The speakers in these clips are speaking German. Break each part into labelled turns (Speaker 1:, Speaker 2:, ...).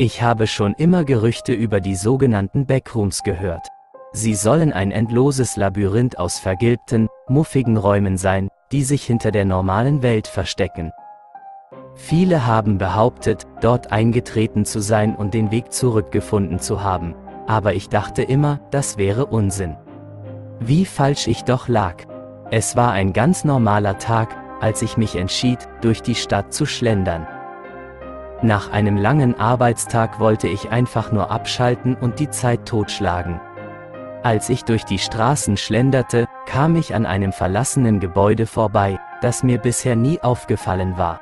Speaker 1: Ich habe schon immer Gerüchte über die sogenannten Backrooms gehört. Sie sollen ein endloses Labyrinth aus vergilbten, muffigen Räumen sein, die sich hinter der normalen Welt verstecken. Viele haben behauptet, dort eingetreten zu sein und den Weg zurückgefunden zu haben, aber ich dachte immer, das wäre Unsinn. Wie falsch ich doch lag. Es war ein ganz normaler Tag, als ich mich entschied, durch die Stadt zu schlendern. Nach einem langen Arbeitstag wollte ich einfach nur abschalten und die Zeit totschlagen. Als ich durch die Straßen schlenderte, kam ich an einem verlassenen Gebäude vorbei, das mir bisher nie aufgefallen war.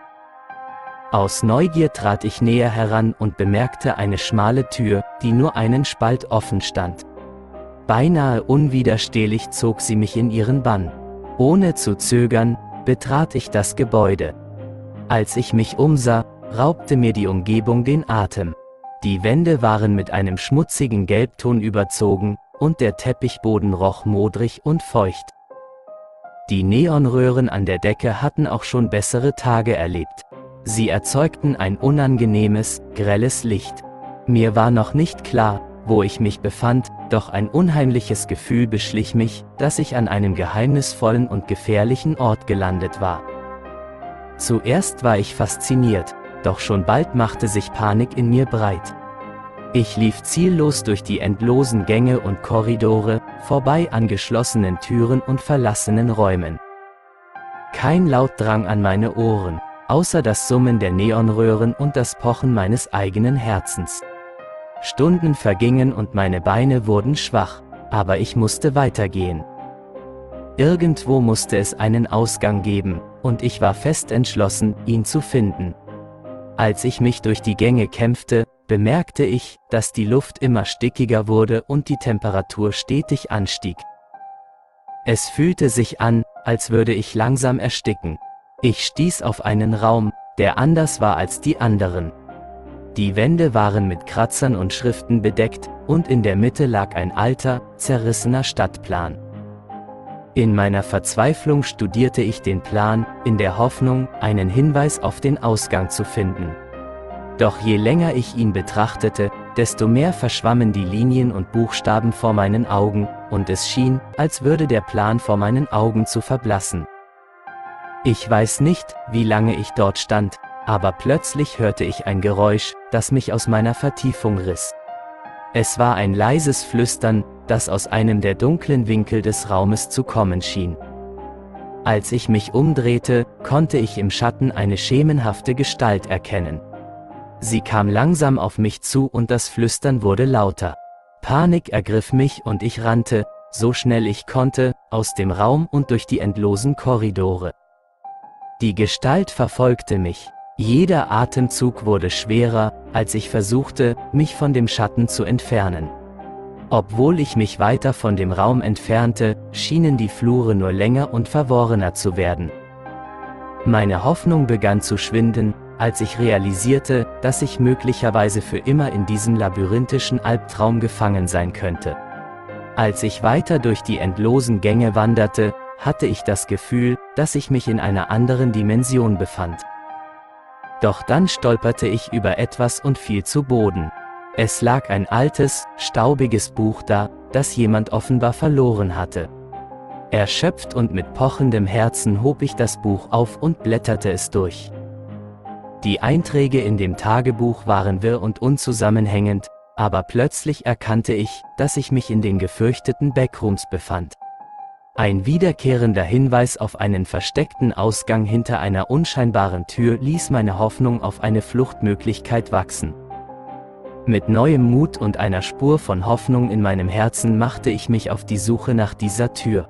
Speaker 1: Aus Neugier trat ich näher heran und bemerkte eine schmale Tür, die nur einen Spalt offen stand. Beinahe unwiderstehlich zog sie mich in ihren Bann. Ohne zu zögern, betrat ich das Gebäude. Als ich mich umsah, raubte mir die Umgebung den Atem. Die Wände waren mit einem schmutzigen Gelbton überzogen, und der Teppichboden roch modrig und feucht. Die Neonröhren an der Decke hatten auch schon bessere Tage erlebt. Sie erzeugten ein unangenehmes, grelles Licht. Mir war noch nicht klar, wo ich mich befand, doch ein unheimliches Gefühl beschlich mich, dass ich an einem geheimnisvollen und gefährlichen Ort gelandet war. Zuerst war ich fasziniert, doch schon bald machte sich Panik in mir breit. Ich lief ziellos durch die endlosen Gänge und Korridore, vorbei an geschlossenen Türen und verlassenen Räumen. Kein Laut drang an meine Ohren, außer das Summen der Neonröhren und das Pochen meines eigenen Herzens. Stunden vergingen und meine Beine wurden schwach, aber ich musste weitergehen. Irgendwo musste es einen Ausgang geben, und ich war fest entschlossen, ihn zu finden. Als ich mich durch die Gänge kämpfte, bemerkte ich, dass die Luft immer stickiger wurde und die Temperatur stetig anstieg. Es fühlte sich an, als würde ich langsam ersticken. Ich stieß auf einen Raum, der anders war als die anderen. Die Wände waren mit Kratzern und Schriften bedeckt, und in der Mitte lag ein alter, zerrissener Stadtplan. In meiner Verzweiflung studierte ich den Plan, in der Hoffnung, einen Hinweis auf den Ausgang zu finden. Doch je länger ich ihn betrachtete, desto mehr verschwammen die Linien und Buchstaben vor meinen Augen, und es schien, als würde der Plan vor meinen Augen zu verblassen. Ich weiß nicht, wie lange ich dort stand, aber plötzlich hörte ich ein Geräusch, das mich aus meiner Vertiefung riss. Es war ein leises Flüstern, das aus einem der dunklen Winkel des Raumes zu kommen schien. Als ich mich umdrehte, konnte ich im Schatten eine schemenhafte Gestalt erkennen. Sie kam langsam auf mich zu und das Flüstern wurde lauter. Panik ergriff mich und ich rannte, so schnell ich konnte, aus dem Raum und durch die endlosen Korridore. Die Gestalt verfolgte mich. Jeder Atemzug wurde schwerer, als ich versuchte, mich von dem Schatten zu entfernen. Obwohl ich mich weiter von dem Raum entfernte, schienen die Flure nur länger und verworrener zu werden. Meine Hoffnung begann zu schwinden, als ich realisierte, dass ich möglicherweise für immer in diesem labyrinthischen Albtraum gefangen sein könnte. Als ich weiter durch die endlosen Gänge wanderte, hatte ich das Gefühl, dass ich mich in einer anderen Dimension befand. Doch dann stolperte ich über etwas und fiel zu Boden. Es lag ein altes, staubiges Buch da, das jemand offenbar verloren hatte. Erschöpft und mit pochendem Herzen hob ich das Buch auf und blätterte es durch. Die Einträge in dem Tagebuch waren wirr und unzusammenhängend, aber plötzlich erkannte ich, dass ich mich in den gefürchteten Backrooms befand. Ein wiederkehrender Hinweis auf einen versteckten Ausgang hinter einer unscheinbaren Tür ließ meine Hoffnung auf eine Fluchtmöglichkeit wachsen. Mit neuem Mut und einer Spur von Hoffnung in meinem Herzen machte ich mich auf die Suche nach dieser Tür.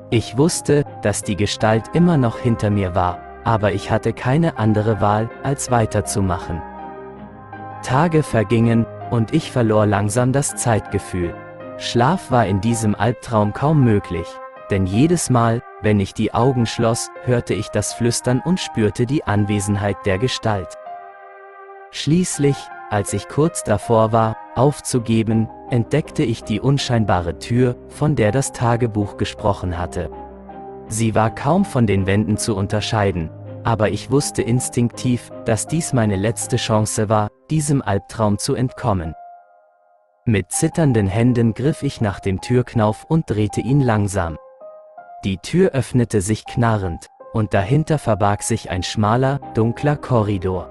Speaker 1: Ich wusste, dass die Gestalt immer noch hinter mir war, aber ich hatte keine andere Wahl, als weiterzumachen. Tage vergingen, und ich verlor langsam das Zeitgefühl. Schlaf war in diesem Albtraum kaum möglich. Denn jedes Mal, wenn ich die Augen schloss, hörte ich das Flüstern und spürte die Anwesenheit der Gestalt. Schließlich, als ich kurz davor war, aufzugeben, entdeckte ich die unscheinbare Tür, von der das Tagebuch gesprochen hatte. Sie war kaum von den Wänden zu unterscheiden, aber ich wusste instinktiv, dass dies meine letzte Chance war, diesem Albtraum zu entkommen. Mit zitternden Händen griff ich nach dem Türknauf und drehte ihn langsam. Die Tür öffnete sich knarrend, und dahinter verbarg sich ein schmaler, dunkler Korridor.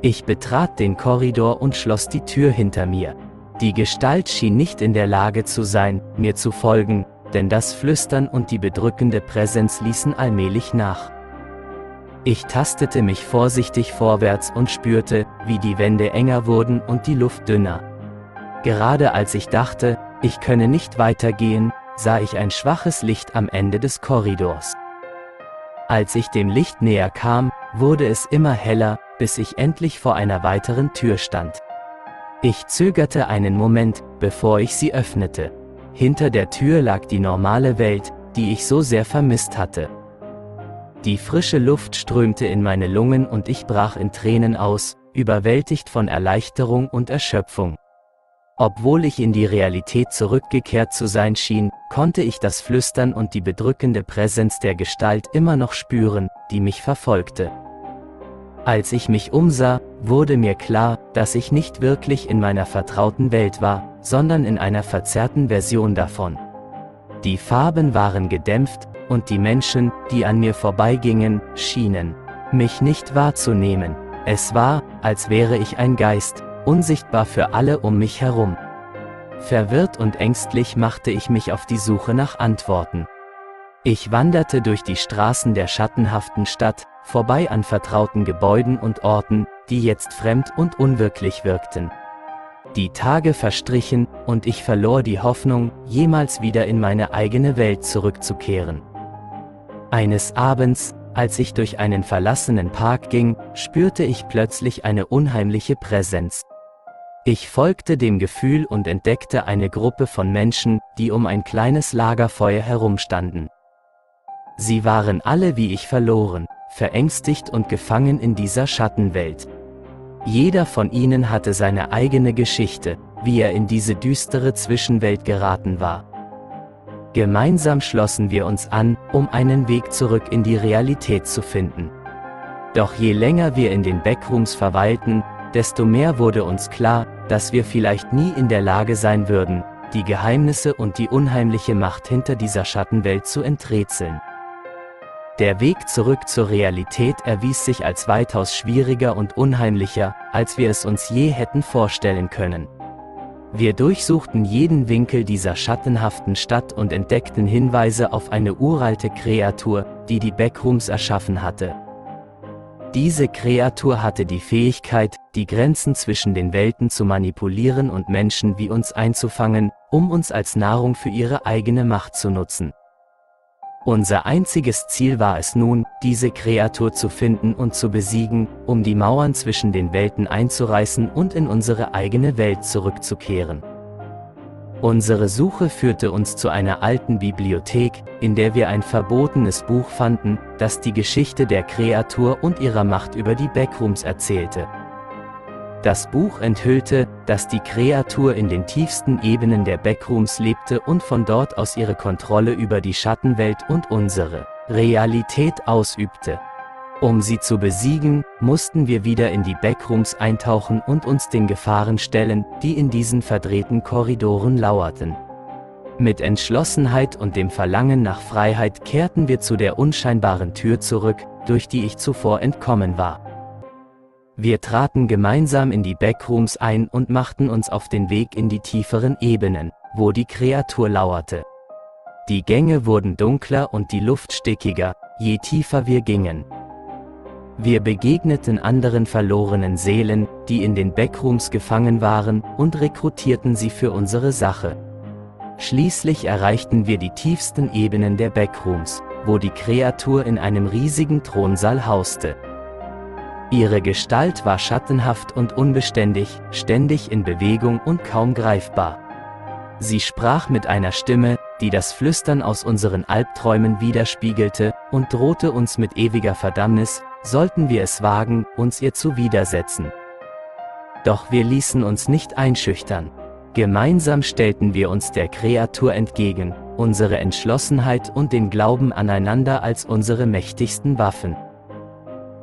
Speaker 1: Ich betrat den Korridor und schloss die Tür hinter mir. Die Gestalt schien nicht in der Lage zu sein, mir zu folgen, denn das Flüstern und die bedrückende Präsenz ließen allmählich nach. Ich tastete mich vorsichtig vorwärts und spürte, wie die Wände enger wurden und die Luft dünner. Gerade als ich dachte, ich könne nicht weitergehen, sah ich ein schwaches Licht am Ende des Korridors. Als ich dem Licht näher kam, wurde es immer heller, bis ich endlich vor einer weiteren Tür stand. Ich zögerte einen Moment, bevor ich sie öffnete. Hinter der Tür lag die normale Welt, die ich so sehr vermisst hatte. Die frische Luft strömte in meine Lungen und ich brach in Tränen aus, überwältigt von Erleichterung und Erschöpfung. Obwohl ich in die Realität zurückgekehrt zu sein schien, konnte ich das Flüstern und die bedrückende Präsenz der Gestalt immer noch spüren, die mich verfolgte. Als ich mich umsah, wurde mir klar, dass ich nicht wirklich in meiner vertrauten Welt war, sondern in einer verzerrten Version davon. Die Farben waren gedämpft, und die Menschen, die an mir vorbeigingen, schienen mich nicht wahrzunehmen. Es war, als wäre ich ein Geist, unsichtbar für alle um mich herum. Verwirrt und ängstlich machte ich mich auf die Suche nach Antworten. Ich wanderte durch die Straßen der schattenhaften Stadt, vorbei an vertrauten Gebäuden und Orten, die jetzt fremd und unwirklich wirkten. Die Tage verstrichen, und ich verlor die Hoffnung, jemals wieder in meine eigene Welt zurückzukehren. Eines Abends, als ich durch einen verlassenen Park ging, spürte ich plötzlich eine unheimliche Präsenz. Ich folgte dem Gefühl und entdeckte eine Gruppe von Menschen, die um ein kleines Lagerfeuer herumstanden. Sie waren alle wie ich verloren, verängstigt und gefangen in dieser Schattenwelt. Jeder von ihnen hatte seine eigene Geschichte, wie er in diese düstere Zwischenwelt geraten war. Gemeinsam schlossen wir uns an, um einen Weg zurück in die Realität zu finden. Doch je länger wir in den Backrooms verweilten, desto mehr wurde uns klar, dass wir vielleicht nie in der Lage sein würden, die Geheimnisse und die unheimliche Macht hinter dieser Schattenwelt zu enträtseln. Der Weg zurück zur Realität erwies sich als weitaus schwieriger und unheimlicher, als wir es uns je hätten vorstellen können. Wir durchsuchten jeden Winkel dieser schattenhaften Stadt und entdeckten Hinweise auf eine uralte Kreatur, die die Backrooms erschaffen hatte. Diese Kreatur hatte die Fähigkeit, die Grenzen zwischen den Welten zu manipulieren und Menschen wie uns einzufangen, um uns als Nahrung für ihre eigene Macht zu nutzen. Unser einziges Ziel war es nun, diese Kreatur zu finden und zu besiegen, um die Mauern zwischen den Welten einzureißen und in unsere eigene Welt zurückzukehren. Unsere Suche führte uns zu einer alten Bibliothek, in der wir ein verbotenes Buch fanden, das die Geschichte der Kreatur und ihrer Macht über die Backrooms erzählte. Das Buch enthüllte, dass die Kreatur in den tiefsten Ebenen der Backrooms lebte und von dort aus ihre Kontrolle über die Schattenwelt und unsere Realität ausübte. Um sie zu besiegen, mussten wir wieder in die Backrooms eintauchen und uns den Gefahren stellen, die in diesen verdrehten Korridoren lauerten. Mit Entschlossenheit und dem Verlangen nach Freiheit kehrten wir zu der unscheinbaren Tür zurück, durch die ich zuvor entkommen war. Wir traten gemeinsam in die Backrooms ein und machten uns auf den Weg in die tieferen Ebenen, wo die Kreatur lauerte. Die Gänge wurden dunkler und die Luft stickiger, je tiefer wir gingen. Wir begegneten anderen verlorenen Seelen, die in den Backrooms gefangen waren, und rekrutierten sie für unsere Sache. Schließlich erreichten wir die tiefsten Ebenen der Backrooms, wo die Kreatur in einem riesigen Thronsaal hauste. Ihre Gestalt war schattenhaft und unbeständig, ständig in Bewegung und kaum greifbar. Sie sprach mit einer Stimme, die das Flüstern aus unseren Albträumen widerspiegelte, und drohte uns mit ewiger Verdammnis, sollten wir es wagen, uns ihr zu widersetzen. Doch wir ließen uns nicht einschüchtern. Gemeinsam stellten wir uns der Kreatur entgegen, unsere Entschlossenheit und den Glauben aneinander als unsere mächtigsten Waffen.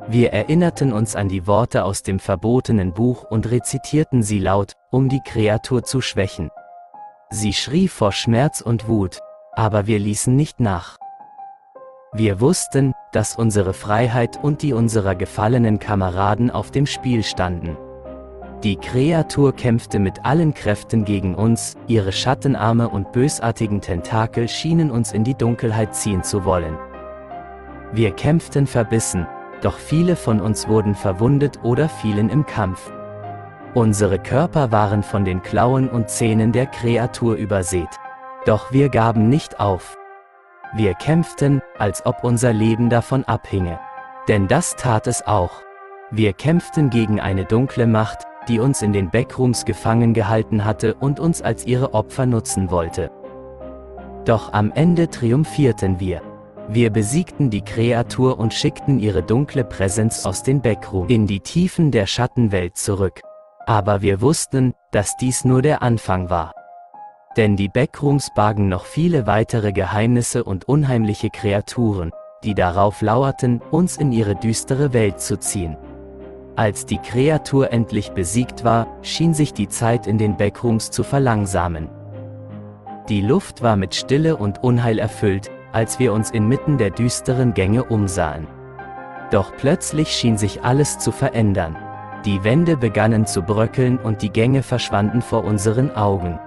Speaker 1: Wir erinnerten uns an die Worte aus dem verbotenen Buch und rezitierten sie laut, um die Kreatur zu schwächen. Sie schrie vor Schmerz und Wut, aber wir ließen nicht nach. Wir wussten, dass unsere Freiheit und die unserer gefallenen Kameraden auf dem Spiel standen. Die Kreatur kämpfte mit allen Kräften gegen uns, ihre Schattenarme und bösartigen Tentakel schienen uns in die Dunkelheit ziehen zu wollen. Wir kämpften verbissen, doch viele von uns wurden verwundet oder fielen im Kampf. Unsere Körper waren von den Klauen und Zähnen der Kreatur übersät. Doch wir gaben nicht auf. Wir kämpften, als ob unser Leben davon abhinge. Denn das tat es auch. Wir kämpften gegen eine dunkle Macht, die uns in den Backrooms gefangen gehalten hatte und uns als ihre Opfer nutzen wollte. Doch am Ende triumphierten wir. Wir besiegten die Kreatur und schickten ihre dunkle Präsenz aus den Backrooms in die Tiefen der Schattenwelt zurück. Aber wir wussten, dass dies nur der Anfang war. Denn die Backrooms bargen noch viele weitere Geheimnisse und unheimliche Kreaturen, die darauf lauerten, uns in ihre düstere Welt zu ziehen. Als die Kreatur endlich besiegt war, schien sich die Zeit in den Backrooms zu verlangsamen. Die Luft war mit Stille und Unheil erfüllt, als wir uns inmitten der düsteren Gänge umsahen. Doch plötzlich schien sich alles zu verändern. Die Wände begannen zu bröckeln und die Gänge verschwanden vor unseren Augen.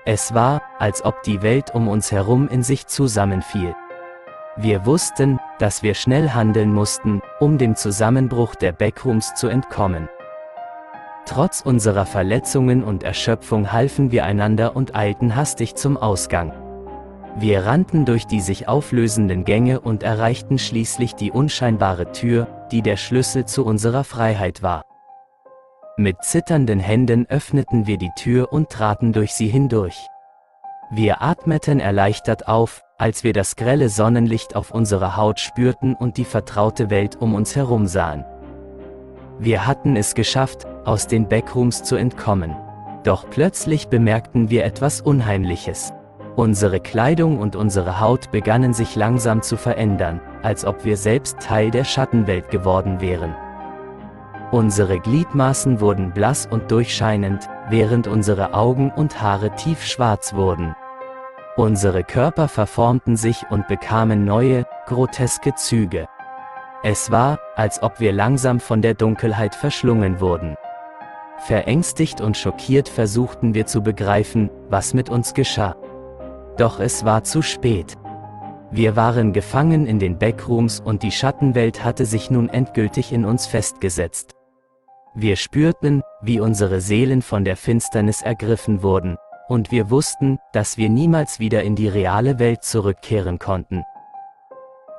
Speaker 1: Es war, als ob die Welt um uns herum in sich zusammenfiel. Wir wussten, dass wir schnell handeln mussten, um dem Zusammenbruch der Backrooms zu entkommen. Trotz unserer Verletzungen und Erschöpfung halfen wir einander und eilten hastig zum Ausgang. Wir rannten durch die sich auflösenden Gänge und erreichten schließlich die unscheinbare Tür, die der Schlüssel zu unserer Freiheit war. Mit zitternden Händen öffneten wir die Tür und traten durch sie hindurch. Wir atmeten erleichtert auf, als wir das grelle Sonnenlicht auf unserer Haut spürten und die vertraute Welt um uns herum sahen. Wir hatten es geschafft, aus den Backrooms zu entkommen. Doch plötzlich bemerkten wir etwas Unheimliches. Unsere Kleidung und unsere Haut begannen sich langsam zu verändern, als ob wir selbst Teil der Schattenwelt geworden wären. Unsere Gliedmaßen wurden blass und durchscheinend, während unsere Augen und Haare tiefschwarz wurden. Unsere Körper verformten sich und bekamen neue, groteske Züge. Es war, als ob wir langsam von der Dunkelheit verschlungen wurden. Verängstigt und schockiert versuchten wir zu begreifen, was mit uns geschah. Doch es war zu spät. Wir waren gefangen in den Backrooms und die Schattenwelt hatte sich nun endgültig in uns festgesetzt. Wir spürten, wie unsere Seelen von der Finsternis ergriffen wurden, und wir wussten, dass wir niemals wieder in die reale Welt zurückkehren konnten.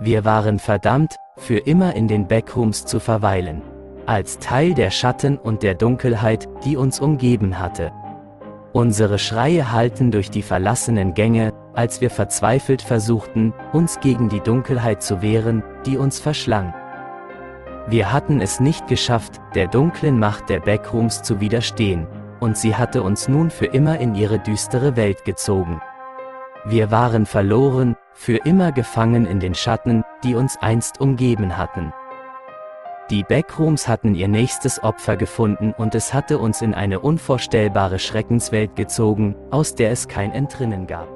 Speaker 1: Wir waren verdammt, für immer in den Backrooms zu verweilen, als Teil der Schatten und der Dunkelheit, die uns umgeben hatte. Unsere Schreie hallten durch die verlassenen Gänge, als wir verzweifelt versuchten, uns gegen die Dunkelheit zu wehren, die uns verschlang. Wir hatten es nicht geschafft, der dunklen Macht der Backrooms zu widerstehen, und sie hatte uns nun für immer in ihre düstere Welt gezogen. Wir waren verloren, für immer gefangen in den Schatten, die uns einst umgeben hatten. Die Backrooms hatten ihr nächstes Opfer gefunden und es hatte uns in eine unvorstellbare Schreckenswelt gezogen, aus der es kein Entrinnen gab.